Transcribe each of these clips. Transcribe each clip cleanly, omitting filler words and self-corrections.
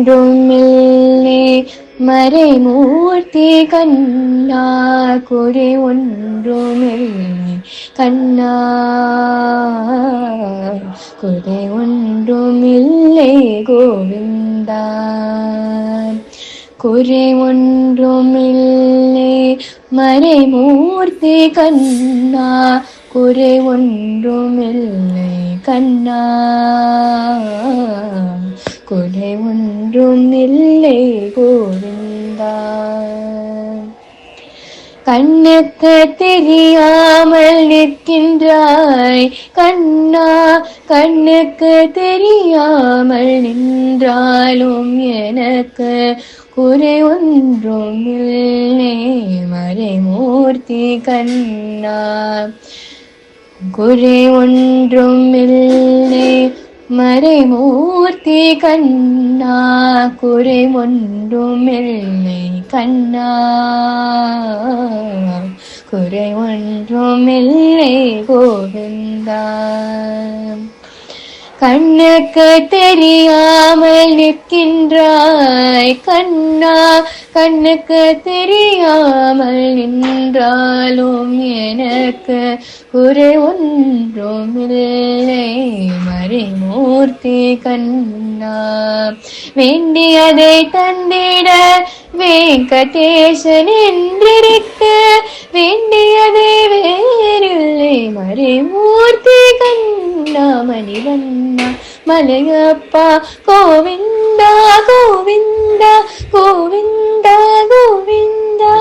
ஒன்றுமில்லை மறைமூர்த்தி கண்ணா குறை ஒன்றுமில்லை கண்ணா குறை ஒன்றுமில்லை கோவிந்தா குறை ஒன்றுமில்லை மறைமூர்த்தி கண்ணா குறை ஒன்றுமில்லை கண்ணா குறை ஒன்றுமில்லை கோவிந்தா கண்ணுக்கு தெரியாமல் நிற்கின்றாய் கண்ணா கண்ணுக்கு தெரியாமல் நின்றாலும் எனக்கு குறை ஒன்றுமில்லை மறைமூர்த்தி கண்ணா குறை ஒன்றுமில்லை மறைமூர்த்தி கண்ணா குறை ஒன்றுமில்லை கண்ணா குறை ஒன்றுமில்லை கோவிந்தா கண்ணுக்கு தெரியாமல் நிற்கின்றாய் கண்ணா கண்ணுக்கு தெரியாமல் நின்றாலும் எனக்கு குறை ஒன்றுமில்லை மறைமூர்த்தி கண்ணா வேண்டியதை தந்திட வெங்கடேசன் என்றிருக்க வேண்டியதை வேறில்லை மறைமூர்த்தி கண்ணா மணிவண்ணா மலையப்பா கோவிந்தா கோவிந்தா கோவிந்தா கோவிந்தா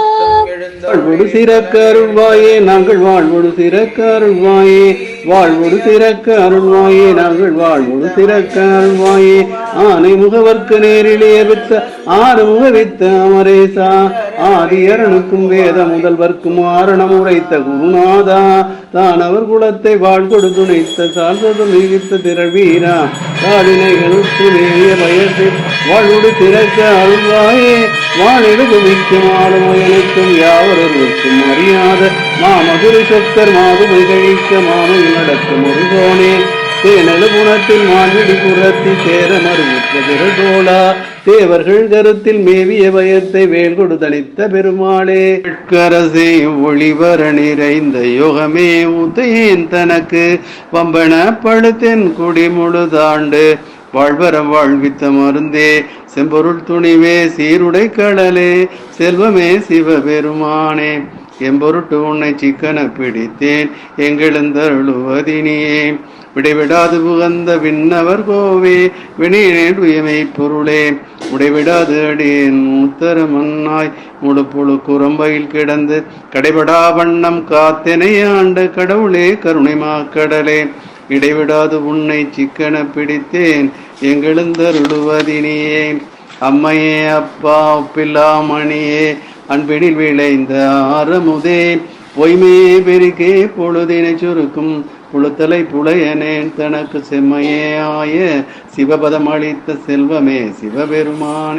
வாழ்வொடு சிறக்க அருள்வாயே நாங்கள் வாழ்வொடு சிறக்க அருள்வாயே வாழ்வொடு சிறக்க அருள்வாயே நாங்கள் வாழ்வொடு சிறக்க அருள்வாயே ஆனை முகவர்க்கு நேரிலே வித்த ஆறுமுக வித்த அமரேசா ஆதியரனுக்கும் வேத முதல்வர்க்கும் ஆரணம் உரைத்த குருநாதா தானவர் குலத்தை வாழ்கொடு துணைத்த சார்ந்தது மிகுத்த திரவீரா காலினைகளுக்கு நேரிய பயத்தில் வாழ்வொடு சிறக்க அருள்வாயே வானிடுகு மிக்கும் ஆளுமையனுக்கும் யாவரருக்கும் அறியாத மாமதுரை சொக்கர் மாதுமை கழிக்க மாமை நடக்கும் ஒருகோனே தேனெழு குணத்தில் மான்விடி புறத்தி சேர மறுமுற்ற பெருதோளா தேவர்கள் கருத்தில் மேவிய பயத்தை வேல் கொடுத்தளித்த பெருமாளே கரசே ஒளிவர நிறைந்த யோகமே உதயேன் தனக்கு வம்பன படுத்தென் குடி முழுதாண்டு வாழ்வர வாழ்வித்த மருந்தே செம்பொருள் துணிவே சீருடை கடலே செல்வமே சிவபெருமானே எம்பொருட்டு உன்னை சிக்கன பிடித்தேன் எங்களெந்தருளுவதினியே விடைவிடாது புகந்த விண்ணவர் கோவே வினையேன் உயமை பொருளே உடைவிடாது அடியேன் உத்தர மன்னாய் முழுப்புழு குரம்பையில் கிடந்து கடைபடா வண்ணம் காத்தெனை ஆண்ட கடவுளே கருணைமா கடலே இடைவிடாது உன்னை சிக்கன பிடித்தேன் எங்களெந்தருளுவதினியே அம்மையே அப்பா ஒப்பில்லாமணியே அன்பினில் விளைந்த ஆரமுதே பொய்மையே பெருக்கே பொழுதினை சுருக்கும் புழுத்தலை புலையனேன் தனக்கு செம்மையே ஆய சிவபதம் அளித்த செல்வமே சிவபெருமானே